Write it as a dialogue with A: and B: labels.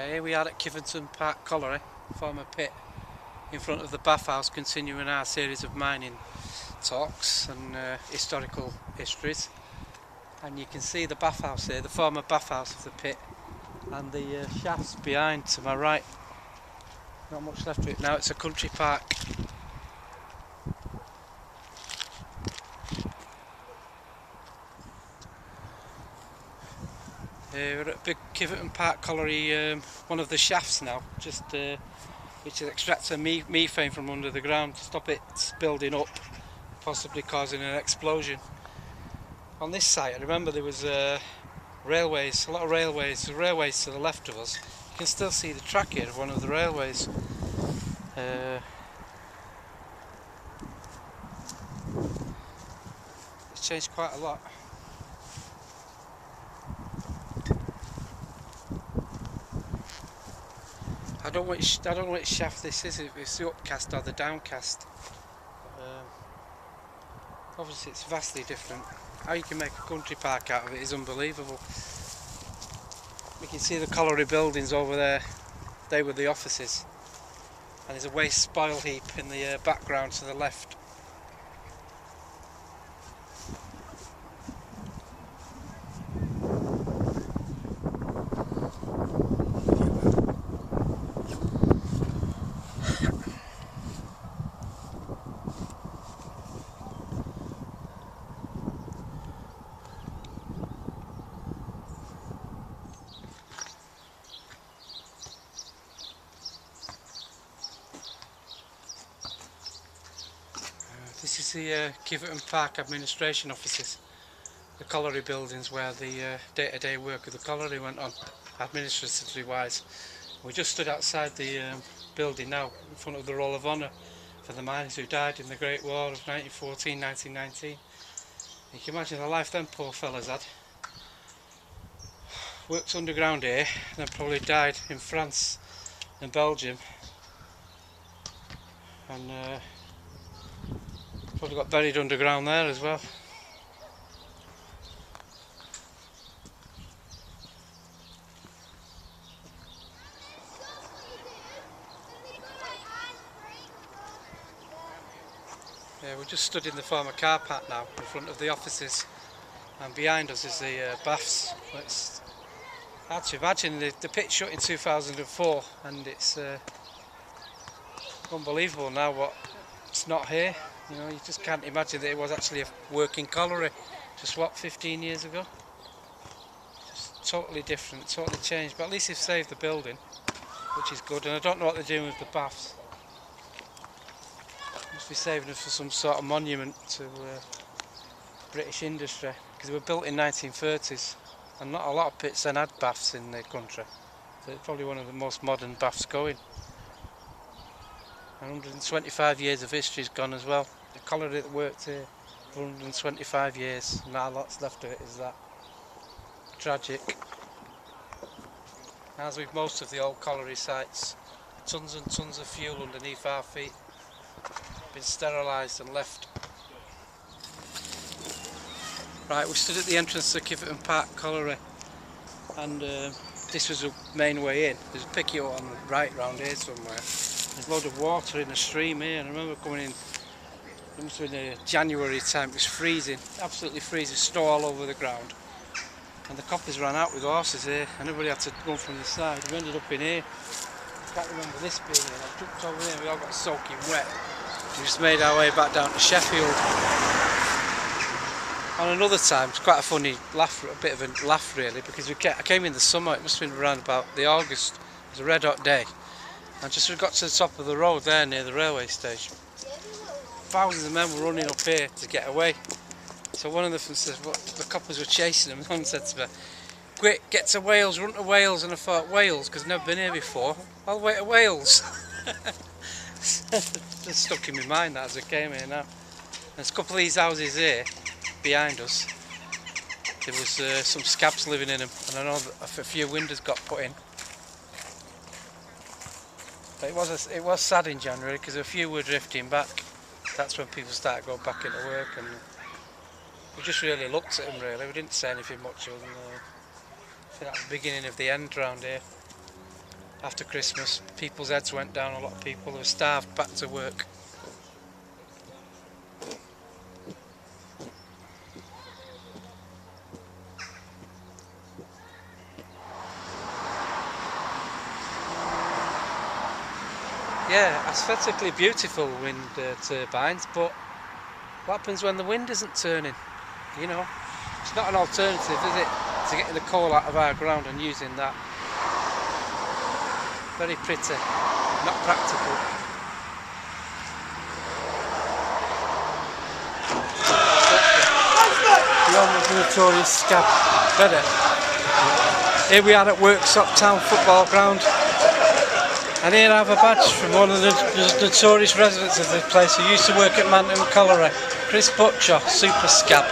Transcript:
A: Here we are at Kiveton Park Colliery, former pit, in front of the bathhouse, continuing our series of mining talks and historical histories. And you can see the bathhouse here, the former bathhouse of the pit, and the shafts behind to my right. Not much left of it now, it's a country park. We're at big Kiveton Park Colliery, one of the shafts now, which extracts a methane from under the ground to stop it building up, possibly causing an explosion. On this site, I remember there was railways, a lot of railways to the left of us. You can still see the track here of one of the railways. It's changed quite a lot. I don't know which shaft this is, if it's the upcast or the downcast. Obviously it's vastly different. How you can make a country park out of it is unbelievable. We can see the colliery buildings over there, they were the offices. And there's a waste spoil heap in the background to the left. This is the Kiveton Park administration offices, the colliery buildings where the day-to-day work of the colliery went on, administratively wise. We just stood outside the building now, in front of the Roll of Honour for the miners who died in the Great War of 1914-1919. You can imagine the life them poor fellas had. Worked underground here, and then probably died in France and Belgium. And probably got buried underground there as well. Yeah, we just stood in the former car park now, in front of the offices, and behind us is the baths. It's hard to imagine. The pit shut in 2004, and it's unbelievable now what's not here. You know, you just can't imagine that it was actually a working colliery just 15 years ago. Just totally different, totally changed, but at least they've saved the building, which is good. And I don't know what they're doing with the baths. Must be saving it for some sort of monument to British industry, because they were built in 1930s, and not a lot of pits then had baths in the country. So it's probably one of the most modern baths going. And 125 years of history is gone as well. The colliery that worked here for 125 years, now lots left of it is that. Tragic. As with most of the old colliery sites, tons and tons of fuel underneath our feet, been sterilised and left. Right, we stood at the entrance to Kiveton Park Colliery, and this was the main way in. There's a picket on the right round here somewhere. There's a load of water in a stream here, and I remember coming in, it must have been January time, it was freezing, absolutely freezing, snow all over the ground. And the coppers ran out with horses here, and everybody had to run from the side. We ended up in here. I can't remember this being here. I jumped over here and we all got soaking wet. We just made our way back down to Sheffield. On another time, it's quite a funny laugh, a bit of a laugh really, because I came in the summer, it must have been around about the August, it was a red hot day. And just we got to the top of the road there near the railway station. Thousands of men were running up here to get away. So one of them said, well, the coppers were chasing them, and one said to me, quick, get to Wales, run to Wales. And I thought, Wales, because I've never been here before, all the way to Wales. Just stuck in my mind that as I came here now. There's a couple of these houses here, behind us. There was some scabs living in them, and I know that a few windows got put in. But it was sad in January, because a few were drifting back. That's when people started going back into work, and we just really looked at them really. We didn't say anything much other than I think that was the beginning of the end round here. after Christmas. People's heads went down, a lot of people were starved back to work. Yeah, aesthetically beautiful wind turbines, but what happens when the wind isn't turning? You know, it's not an alternative, is it, to getting the coal out of our ground and using that? Very pretty, not practical. Beyond the notorious scab. Better. Here we are at Worksop Town football ground. And here I have a badge from one of the notorious residents of this place who used to work at Manton Colliery, Chris Butcher, super scab.